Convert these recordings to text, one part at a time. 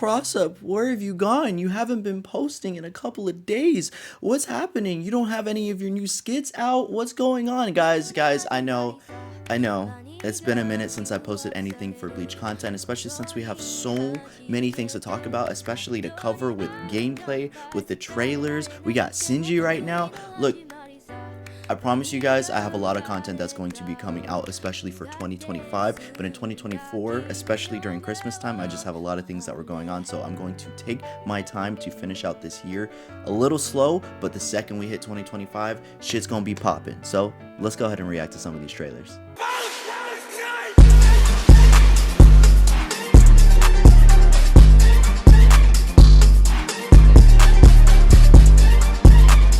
Cross up, where have you gone? You haven't been posting in a couple of days. What's happening? You don't have any of your new skits out? What's going on? Guys, I know. It's been a minute since I posted anything for Bleach content, especially since we have so many things to talk about, especially to cover with gameplay, with the trailers. We got Shinji right now. Look, I promise you guys, I have a lot of content that's going to be coming out, especially for 2025. But in 2024, especially during Christmas time, I just have a lot of things that were going on. So I'm going to take my time to finish out this year a little slow. But the second we hit 2025, shit's going to be popping. So let's go ahead and react to some of these trailers.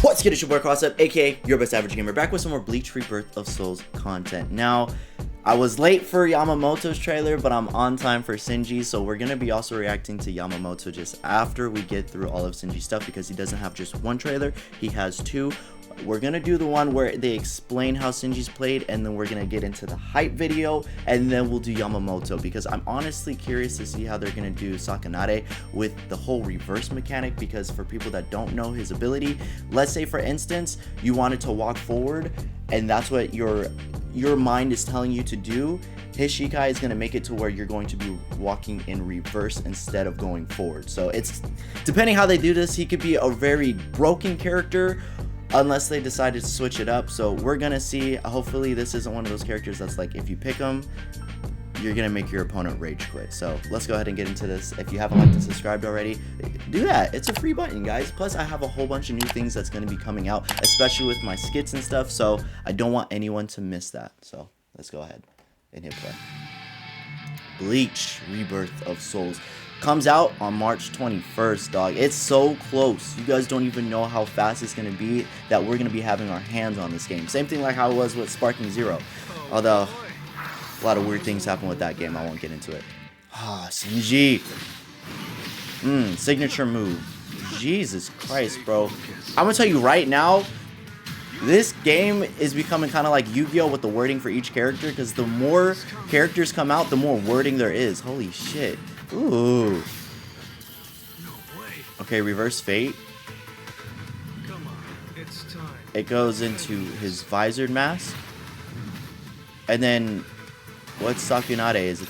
What's good, it's your boy Crossup, aka your best average gamer, back with some more Bleach Rebirth of Souls content. Now, I was late for Yamamoto's trailer, but I'm on time for Shinji, so we're gonna be also reacting to Yamamoto just after we get through all of Shinji's stuff, because he doesn't have just one trailer, he has two. We're gonna do the one where they explain how Shinji's played, and then we're gonna get into the hype video, and then we'll do Yamamoto, because I'm honestly curious to see how they're gonna do Sakanade with the whole reverse mechanic. Because for people that don't know his ability, let's say for instance you wanted to walk forward and that's what your mind is telling you to do, his Shikai is going to make it to where you're going to be walking in reverse instead of going forward. So it's depending how they do this, he could be a very broken character unless they decided to switch it up. So we're gonna see. Hopefully this isn't one of those characters that's like, if you pick him, you're gonna make your opponent rage quit. So let's go ahead and get into this. If you haven't liked and subscribed already, do that. It's a free button, guys. Plus I have a whole bunch of new things that's gonna be coming out, especially with my skits and stuff, so I don't want anyone to miss that. So let's go ahead and hit play. Bleach Rebirth of Souls comes out on March 21st, dog. It's so close. You guys don't even know how fast it's gonna be that we're gonna be having our hands on this game. Same thing like how it was with Sparking Zero, although a lot of weird things happen with that game. I won't get into it. Ah, Shinji. Signature move. Jesus Christ, bro. I'm gonna tell you right now, this game is becoming kind of like Yu-Gi-Oh with the wording for each character, because the more characters come out, the more wording there is. Holy shit. Ooh. Okay, reverse fate. It goes into his visored mask. And then what's Sakunade? Is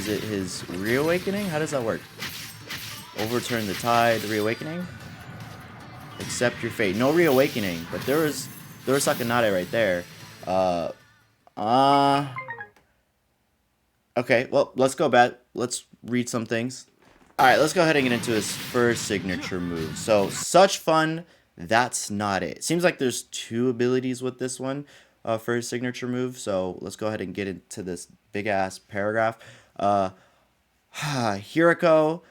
it his reawakening? How does that work? Overturn the tide, reawakening? Accept your fate. No reawakening, but there was Sakunade right there. Okay, well, let's go back. Let's read some things. Alright, let's go ahead and get into his first signature move. So, such fun, that's not it. Seems like there's two abilities with this one for his signature move. So, let's go ahead and get into this big-ass paragraph. Hirako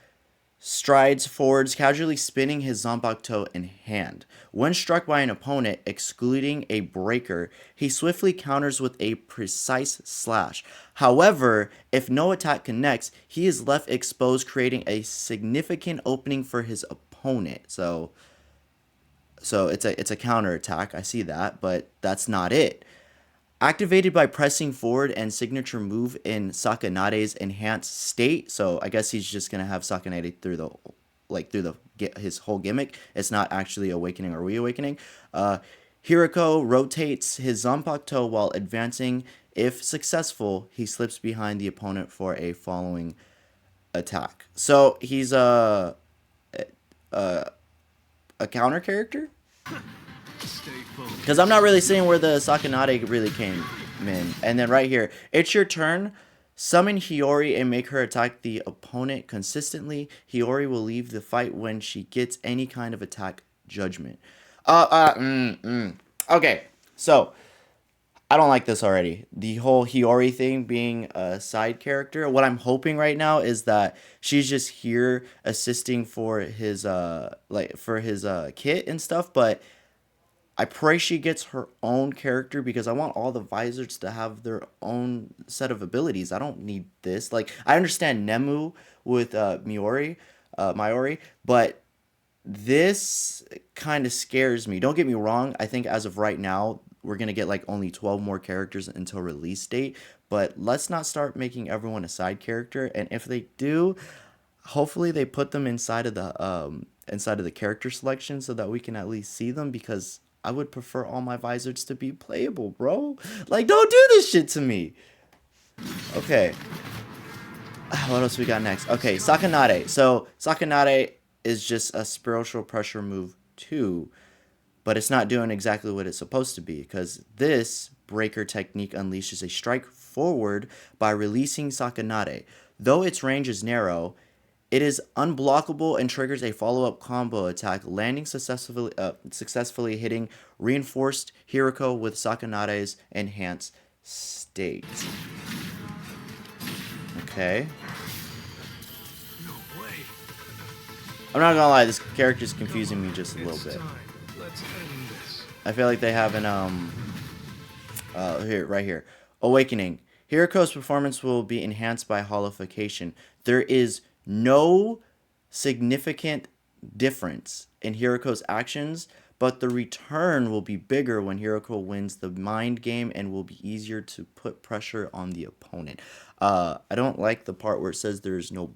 strides forwards, casually spinning his Zanpakuto in hand. When struck by an opponent, excluding a breaker, he swiftly counters with a precise slash. However, if no attack connects, he is left exposed, creating a significant opening for his opponent. So it's a counter attack. I see that, but that's not it. Activated by pressing forward and signature move in Sakanade's enhanced state. So I guess he's just gonna have Sakanade through his whole gimmick. It's not actually awakening or reawakening. Hirako rotates his Zanpakuto while advancing. If successful, he slips behind the opponent for a following attack. So he's a counter character. Because I'm not really seeing where the Sakanade really came in. And then right here, it's your turn. Summon Hiyori and make her attack the opponent consistently. Hiyori will leave the fight when she gets any kind of attack judgment. Okay, so I don't like this already. The whole Hiyori thing being a side character. What I'm hoping right now is that she's just here assisting for his kit and stuff, but I pray she gets her own character, because I want all the visors to have their own set of abilities. I don't need this. Like, I understand Nemu with Mayuri, but this kind of scares me. Don't get me wrong. I think as of right now, we're going to get like only 12 more characters until release date. But let's not start making everyone a side character. And if they do, Hopefully they put them inside of the character selection so that we can at least see them, because I would prefer all my visors to be playable, bro. Like, don't do this shit to me. Okay. What else we got next? Okay, Sakanade. So Sakanade is just a spiritual pressure move too, but it's not doing exactly what it's supposed to be, because this breaker technique unleashes a strike forward by releasing Sakanade. Though its range is narrow, it is unblockable and triggers a follow-up combo attack, landing successfully hitting reinforced Hirako with Sakanade's enhanced state. Okay. No way. I'm not gonna lie, this character's confusing me just a little bit. Let's end this. I feel like they have an right here. Awakening. Hirako's performance will be enhanced by holification. There is no significant difference in Hirako's actions, but the return will be bigger when Hirako wins the mind game and will be easier to put pressure on the opponent. I don't like the part where it says there's no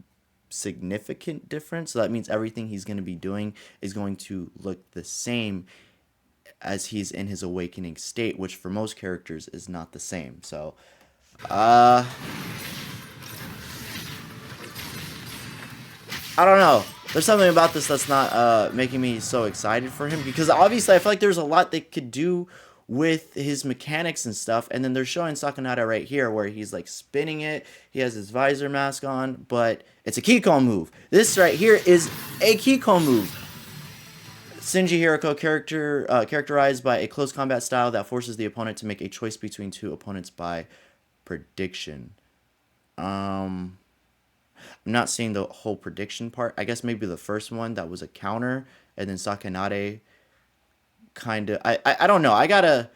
significant difference. So that means everything he's going to be doing is going to look the same as he's in his awakening state, which for most characters is not the same. So, I don't know. There's something about this that's not making me so excited for him, because obviously I feel like there's a lot they could do with his mechanics and stuff. And then they're showing Sakanada right here where he's like spinning it. He has his visor mask on, but it's a Kiko move. This right here is a Kiko move. Shinji Hirako characterized by a close combat style that forces the opponent to make a choice between two opponents by prediction. I'm not seeing the whole prediction part. I guess maybe the first one that was a counter, and then Sakanade kind of... I don't know. I gotta...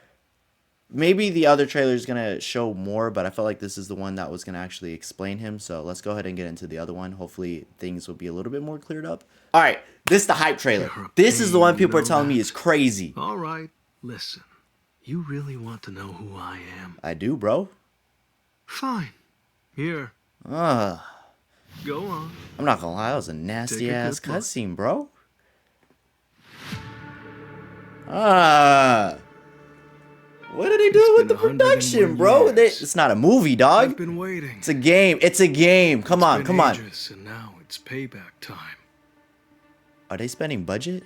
Maybe the other trailer is going to show more, but I felt like this is the one that was going to actually explain him. So let's go ahead and get into the other one. Hopefully things will be a little bit more cleared up. All right, this is the hype trailer. This is the one people are telling me is crazy. All right, listen. You really want to know who I am? I do, bro. Fine. Here. Go on. I'm not gonna lie, that was a nasty ass cutscene, bro. What did they do with the production, bro? It's not a movie, dog. I've been waiting. It's a game. It's a game. Come on, come on. And now it's payback time. Are they spending budget?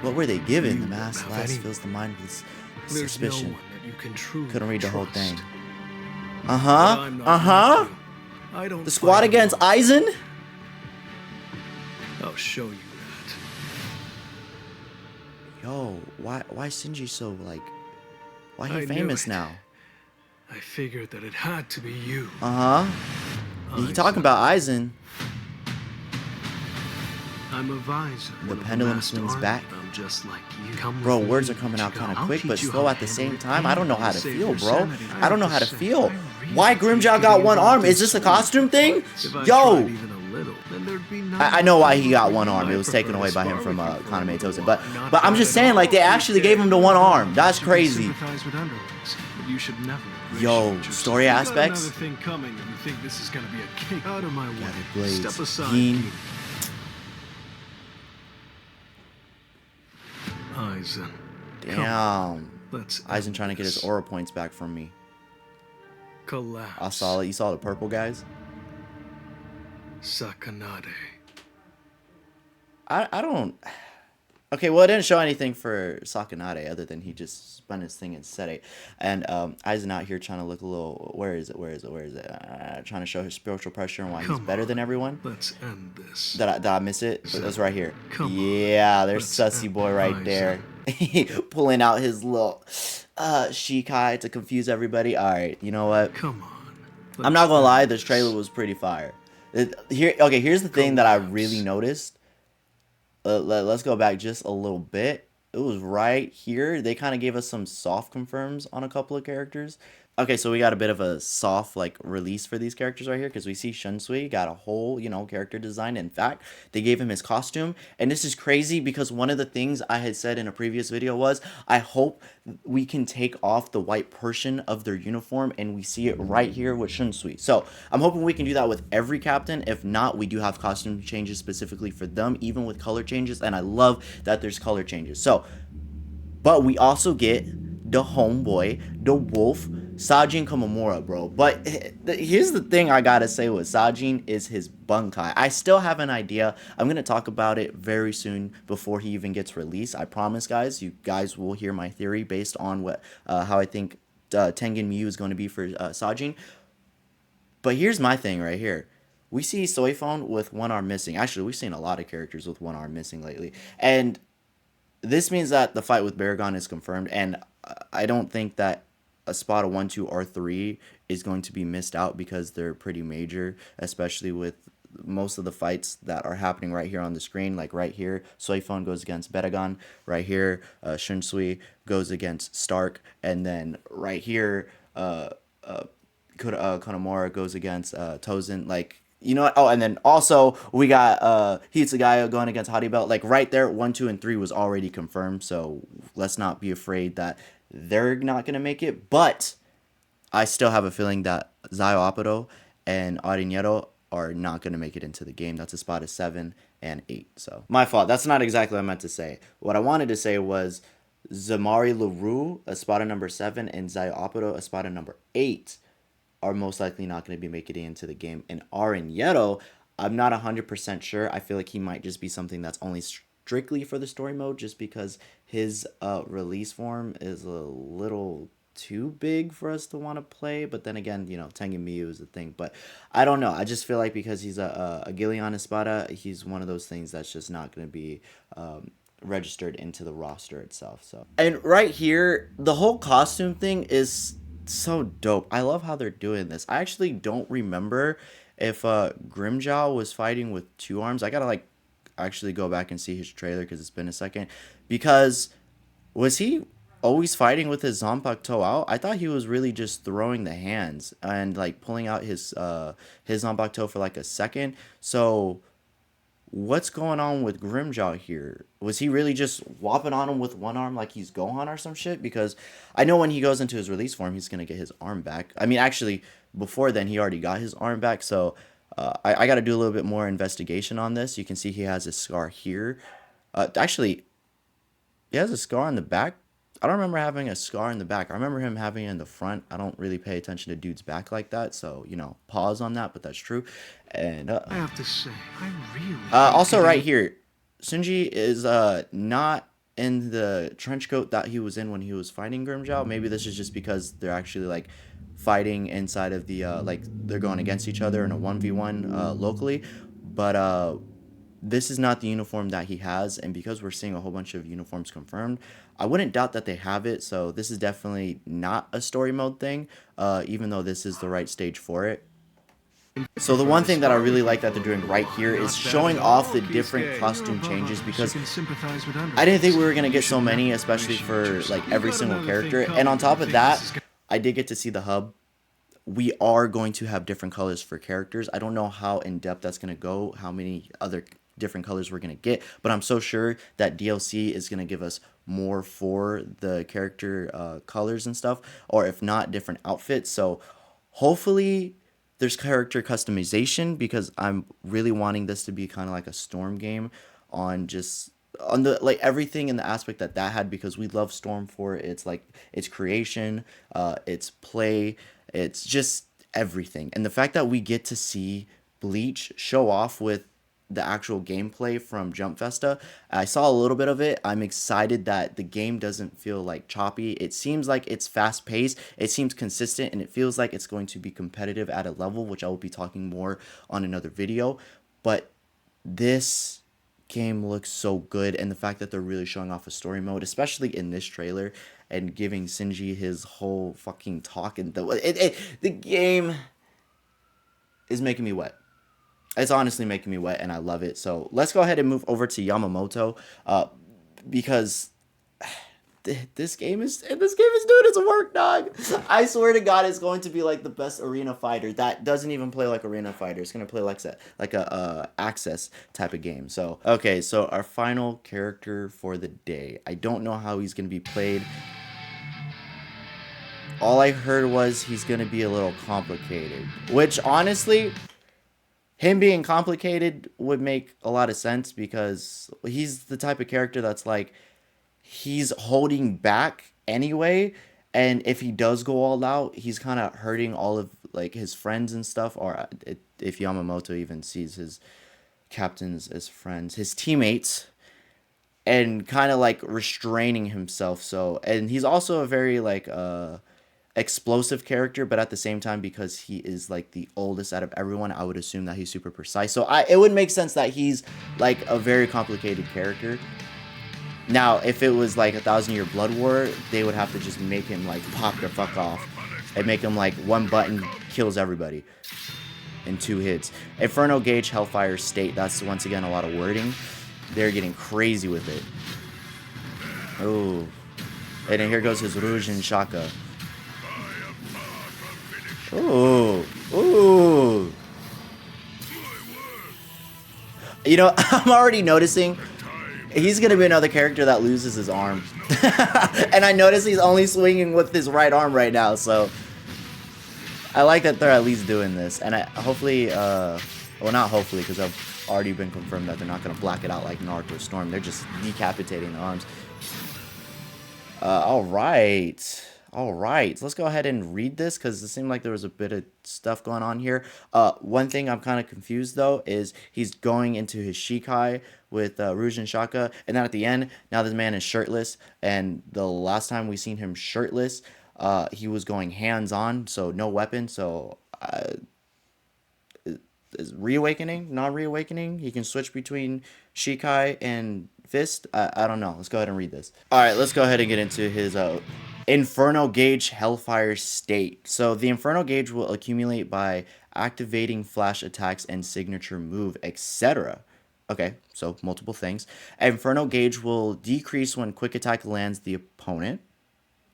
What were they given? The mask last fills the mind with suspicion. No one that you can truly couldn't read the whole thing. I don't. The squad against Aizen? I'll show you that. Yo, why Shinji so like? Why he famous now? I figured that it had to be you. You talking about Aizen? I'm a visor. The pendulum swings back. I'm just like you. Come bro, words are coming out kind of quick, but slow at the same time. I don't know how to feel, bro. I don't know how to feel. Why Grimmjow got one arm? Is this a costume thing? Yo! I know why he got one arm. It was taken away by him from Kaname Tosen. But I'm just saying, like, they actually gave him the one arm. That's crazy. Yo, story aspects? Blades. Gene. Aizen. Damn. Aizen trying to get his aura points back from me. Collapse. I saw it. You saw the purple guys? Sakanade. I don't... Okay, well, it didn't show anything for Sakanade other than he just spun his thing and said it. And Aizen out here trying to look a little... Where is it? Trying to show his spiritual pressure and why he's better than everyone. Let's end this. Did I miss it? It was right here. Yeah, there's Sussy Boy right there. Pulling out his little Shikai to confuse everybody. Alright, you know what? Come on. I'm not gonna lie, this trailer was pretty fire. Here's the thing that I really noticed. Let's go back just a little bit. It was right here. They kind of gave us some soft confirms on a couple of characters. Okay, so we got a bit of a soft like release for these characters right here because we see Shunsui got a whole, character design. In fact, they gave him his costume, and this is crazy because one of the things I had said in a previous video was I hope we can take off the white portion of their uniform, and we see it right here with Shunsui. So I'm hoping we can do that with every captain. If not, we do have costume changes specifically for them, even with color changes, and I love that there's color changes. So but we also get the homeboy, the wolf, Sajin Komamura, bro. But here's the thing I gotta say with Sajin is his bunkai. I still have an idea. I'm gonna talk about it very soon before he even gets released. I promise, guys. You guys will hear my theory based on what how I think Tengen Miyu is going to be for Sajin. But here's my thing right here. We see Soifon with one arm missing. Actually, we've seen a lot of characters with one arm missing lately. And this means that the fight with Baragon is confirmed, and I don't think that a spot of 1, 2, or 3 is going to be missed out because they're pretty major, especially with most of the fights that are happening right here on the screen. Like right here, Soifon goes against Baragon. Right here, Shunsui goes against Stark. And then right here, Konomura goes against Tozen. Like, you know what? Oh, and then also we got Hitsugaya going against Hottie Belt. Like right there, 1, 2, and 3 was already confirmed. So let's not be afraid that they're not gonna make it. But I still have a feeling that Zayo Apado and Ariñero are not gonna make it into the game. That's a spot of 7 and 8. So my fault. That's not exactly what I meant to say. What I wanted to say was Zamari LaRue, a spot of number 7, and Zayo Apado, a spot of number 8. Are most likely not going to be making it into the game. And Ariñero, I'm not 100% sure. I feel like he might just be something that's only strictly for the story mode just because his release form is a little too big for us to want to play. But then again, Tengen Miyu is the thing. But I don't know. I just feel like because he's a Gillian Espada, he's one of those things that's just not going to be registered into the roster itself. So, and right here, the whole costume thing is so dope. I love how they're doing this. I actually don't remember if Grimjaw was fighting with 2 arms. I gotta like actually go back and see his trailer because it's been a second. Because was he always fighting with his Zanpakuto out? I thought he was really just throwing the hands and like pulling out his Zanpakuto for like a second. So what's going on with Grimjaw here? Was he really just whopping on him with one arm like he's Gohan or some shit? Because I know when he goes into his release form, he's going to get his arm back. I mean, actually, before then, he already got his arm back. So I got to do a little bit more investigation on this. You can see he has a scar here. Actually, he has a scar on the back. I don't remember having a scar in the back. I remember him having it in the front. I don't really pay attention to dude's back like that. So, pause on that, but that's true. And I have to say, I really also right here, Shinji is not in the trench coat that he was in when he was fighting Grimjaw. Maybe this is just because they're actually like fighting inside of the like they're going against each other in a 1v1 locally. But this is not the uniform that he has, and because we're seeing a whole bunch of uniforms confirmed, I wouldn't doubt that they have it. So this is definitely not a story mode thing, even though this is the right stage for it. So the one thing that I really like that they're doing right here is showing off the different costume changes, because I didn't think we were going to get so many, especially for like every single character. And on top of that, I did get to see the hub. We are going to have different colors for characters. I don't know how in depth that's going to go, how many other different colors we're going to get, but I'm so sure that DLC is going to give us more for the character colors and stuff, or if not, different outfits. So hopefully there's character customization, because I'm really wanting this to be kind of like a Storm game on just on the like everything in the aspect that had, because we love Storm for its like its creation, its play, it's just everything. And the fact that we get to see Bleach show off with the actual gameplay from Jump Festa, I saw a little bit of it. I'm excited that the game doesn't feel like choppy. It seems like it's fast paced, it seems consistent, and it feels like it's going to be competitive at a level, which I will be talking more on another video. But this game looks so good, and the fact that they're really showing off a story mode, especially in this trailer, and giving Shinji his whole fucking talk, and the game is making me wet. It's honestly making me wet, and I love it. So let's go ahead and move over to Yamamoto, because This game is doing its work, dog. I swear to God, it's going to be like the best arena fighter that doesn't even play like arena fighter. It's gonna play like a access type of game. So okay, so our final character for the day. I don't know how he's gonna be played. All I heard was he's gonna be a little complicated, which honestly, him being complicated would make a lot of sense because he's the type of character that's like he's holding back anyway, and if he does go all out, he's kind of hurting all of like his friends and stuff, or if Yamamoto even sees his captains as friends, his teammates, and kind of like restraining himself. So, and he's also a very like explosive character, but at the same time, because he is like the oldest out of everyone, I would assume that he's super precise. So it would make sense that he's like a very complicated character. Now, if it was like 1,000-Year Blood War, they would have to just make him like pop the fuck off and make him like one button kills everybody in 2 hits. Inferno Gauge, Hellfire State, that's once again a lot of wording. They're getting crazy with it. Oh. And then here goes his Rouge and Shaka. Ooh. Ooh. You know, I'm already noticing he's going to be another character that loses his arm. And I notice he's only swinging with his right arm right now, so I like that they're at least doing this. And hopefully, well, not hopefully, because I've already been confirmed that they're not going to black it out like Naruto Storm. They're just decapitating the arms. All right. All right. So let's go ahead and read this because it seemed like there was a bit of stuff going on here. One thing I'm kind of confused, though, is he's going into his Shikai with Rouge and Shaka. And then at the end, now this man is shirtless. And the last time we seen him shirtless, he was going hands-on, so no weapon. So is reawakening, non-reawakening? He can switch between Shikai and Fist. I don't know. Let's go ahead and read this. All right, let's go ahead and get into his Inferno Gauge Hellfire State. So the Inferno Gauge will accumulate by activating flash attacks and signature move, etc. Okay, so multiple things. Inferno Gauge will decrease when quick attack lands the opponent.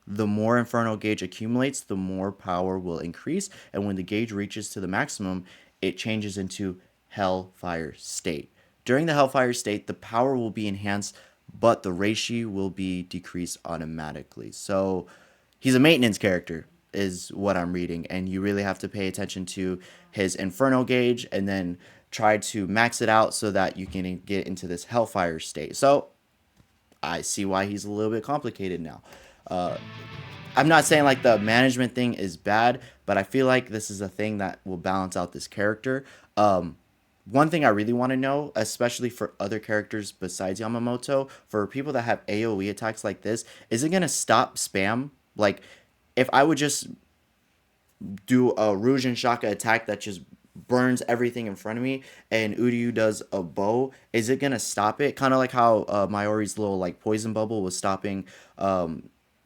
The more Inferno Gauge accumulates, the more power will increase, and when the gauge reaches to the maximum, it changes into Hellfire State. During the Hellfire State, the power will be enhanced, but the ratio will be decreased automatically. So he's a maintenance character, is what I'm reading, and you really have to pay attention to his Inferno Gauge and then try to max it out so that you can get into this Hellfire State. So I see why he's a little bit complicated now. I'm not saying like the management thing is bad, but I feel like this is a thing that will balance out this character. One thing I really want to know, especially for other characters besides Yamamoto, for people that have AoE attacks like this, is it going to stop spam? Like, if I would just do a Rouge and Shaka attack that just burns everything in front of me, and Uryu does a bow, is it going to stop it? Kind of like how Mayori's little like poison bubble was stopping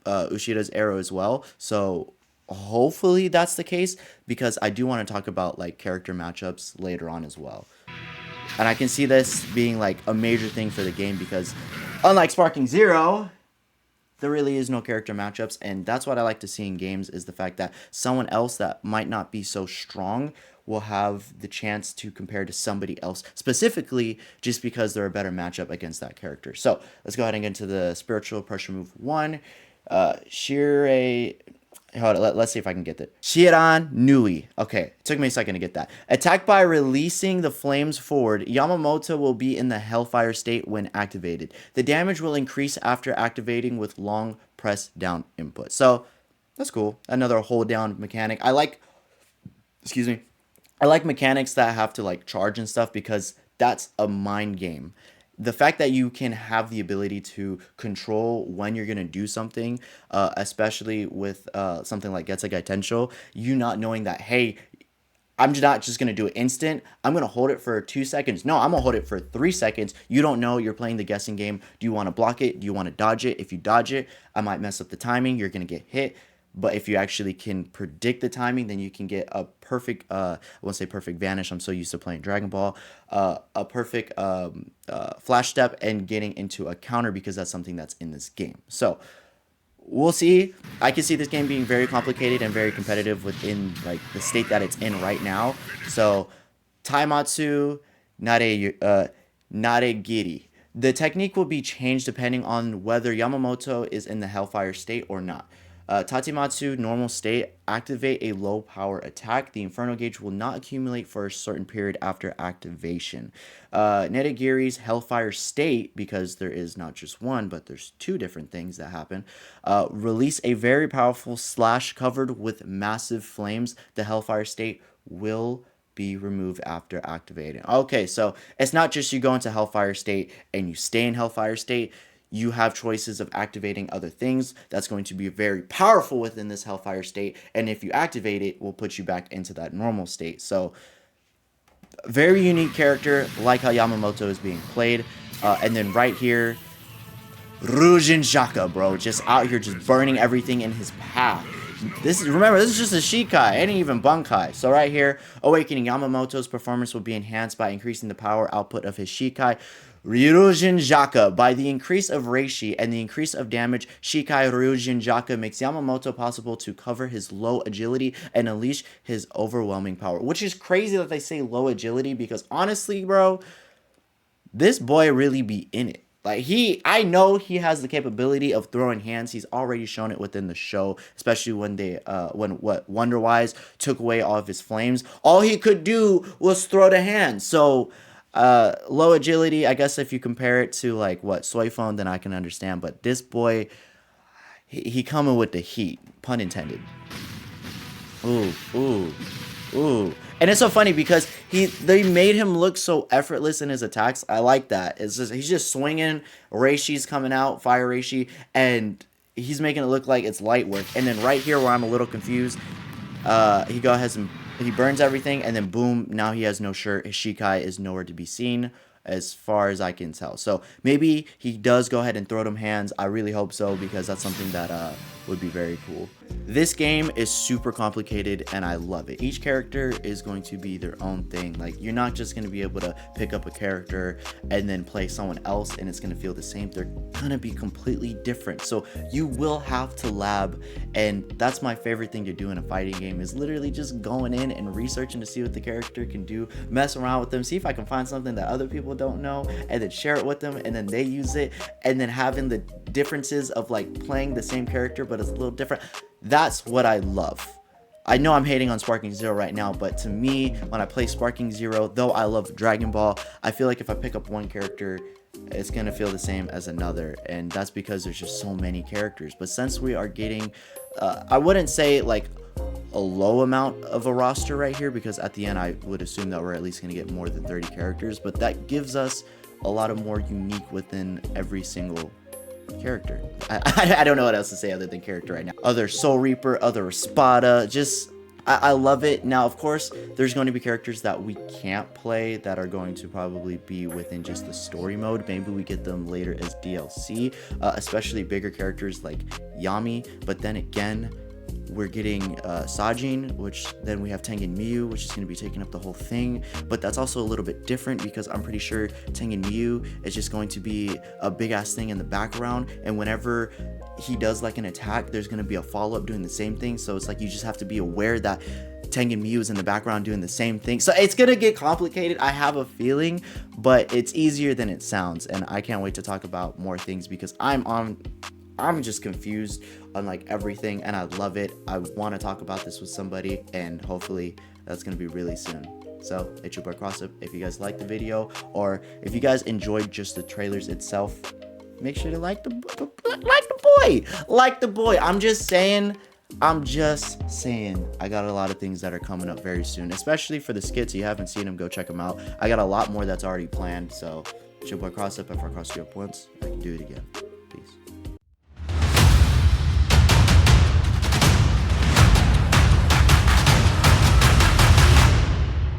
Ushida's arrow as well. So hopefully that's the case, because I do want to talk about like character matchups later on as well. And I can see this being like a major thing for the game, because unlike Sparking Zero, there really is no character matchups, and that's what I like to see in games, is the fact that someone else that might not be so strong will have the chance to compare to somebody else, specifically just because they're a better matchup against that character. So let's go ahead and get into the Spiritual Pressure Move 1. Shirei... Hold on, let's see if I can get that. Shiran Nui. Okay, it took me a second to get that. Attack by releasing the flames forward. Yamamoto will be in the Hellfire State when activated. The damage will increase after activating with long press down input. So, that's cool. Another hold down mechanic. I like mechanics that have to like charge and stuff, because that's a mind game. The fact that you can have the ability to control when you're going to do something, especially with something like Getsugai Tensho, you not knowing that, hey, I'm not just going to do it instant. I'm going to hold it for 2 seconds. No, I'm going to hold it for 3 seconds. You don't know. You're playing the guessing game. Do you want to block it? Do you want to dodge it? If you dodge it, I might mess up the timing. You're going to get hit. But if you actually can predict the timing, then you can get a perfect, I won't say perfect vanish, I'm so used to playing Dragon Ball, a perfect flash step and getting into a counter, because that's something that's in this game. So we'll see. I can see this game being very complicated and very competitive within like the state that it's in right now. So Taimatsu Naregiri. The technique will be changed depending on whether Yamamoto is in the Hellfire state or not. Tatimatsu normal state, activate a low power attack. The Inferno gauge will not accumulate for a certain period after activation. Netagiri's Hellfire state, because there is not just one, but there's two different things that happen. Release a very powerful slash covered with massive flames. The Hellfire state will be removed after activating. Okay, so it's not just you go into Hellfire state and you stay in Hellfire state. You have choices of activating other things that's going to be very powerful within this Hellfire state, and if you activate it, will put you back into that normal state. So very unique character, like how Yamamoto is being played. And then right here, Rujin Shaka, bro, just out here just burning everything in his path. Remember, this is just a Shikai, ain't even Bunkai. So right here, Awakening Yamamoto's performance will be enhanced by increasing the power output of his Shikai Ryujin Jaka. By the increase of Reishi and the increase of damage, Shikai Ryujin Jaka makes Yamamoto possible to cover his low agility and unleash his overwhelming power. Which is crazy that they say low agility, because honestly, bro, this boy really be in it. Like, I know he has the capability of throwing hands. He's already shown it within the show, especially when Wonderwise took away all of his flames. All he could do was throw the hands. So, low agility, I guess if you compare it to, like, Soifone, then I can understand. But this boy, he coming with the heat, pun intended. Ooh, ooh, ooh. And it's so funny because they made him look so effortless in his attacks. I like that. It's just he's just swinging. Reishi's coming out, Fire Reishi, and he's making it look like it's light work. And then right here where I'm a little confused, he burns everything, and then boom, now he has no shirt. His Shikai is nowhere to be seen, as far as I can tell. So maybe he does go ahead and throw them hands. I really hope so, because that's something that would be very cool. This game is super complicated and I love it. Each character is going to be their own thing. Like, you're not just going to be able to pick up a character and then play someone else and it's going to feel the same. They're going to be completely different. So you will have to lab, and that's my favorite thing to do in a fighting game, is literally just going in and researching to see what the character can do, mess around with them, see if I can find something that other people don't know, and then share it with them, and then they use it, and then having the differences of like playing the same character but it's a little different. That's what I love. I know I'm hating on Sparking Zero right now, but to me, when I play Sparking Zero, though I love Dragon Ball, I feel like if I pick up one character, it's gonna feel the same as another, and that's because there's just so many characters. But since we are getting, I wouldn't say like a low amount of a roster right here, because at the end I would assume that we're at least gonna get more than 30 characters, but that gives us a lot of more unique within every single character. I don't know what else to say other than character right now. Other Soul Reaper, other Espada, just I love it. Now, of course, there's going to be characters that we can't play that are going to probably be within just the story mode. Maybe we get them later as DLC, especially bigger characters like Yami. But then again, we're getting Sajin, which then we have Tengen Miyu, which is going to be taking up the whole thing. But that's also a little bit different, because I'm pretty sure Tengen Miyu is just going to be a big ass thing in the background, and whenever he does like an attack, there's going to be a follow-up doing the same thing. So it's like you just have to be aware that Tengen Miyu is in the background doing the same thing. So it's gonna get complicated, I have a feeling, but it's easier than it sounds, and I can't wait to talk about more things, because I'm just confused on like everything, and I love it. I want to talk about this with somebody, and hopefully that's going to be really soon. So it's your boy Crossup. If you guys liked the video, or if you guys enjoyed just the trailers itself, make sure to like the boy. I'm just saying, I got a lot of things that are coming up very soon, especially for the skits. If you haven't seen them, go check them out. I got a lot more that's already planned. So it's your boy Crossup. If I cross you up once, I can do it again. Peace.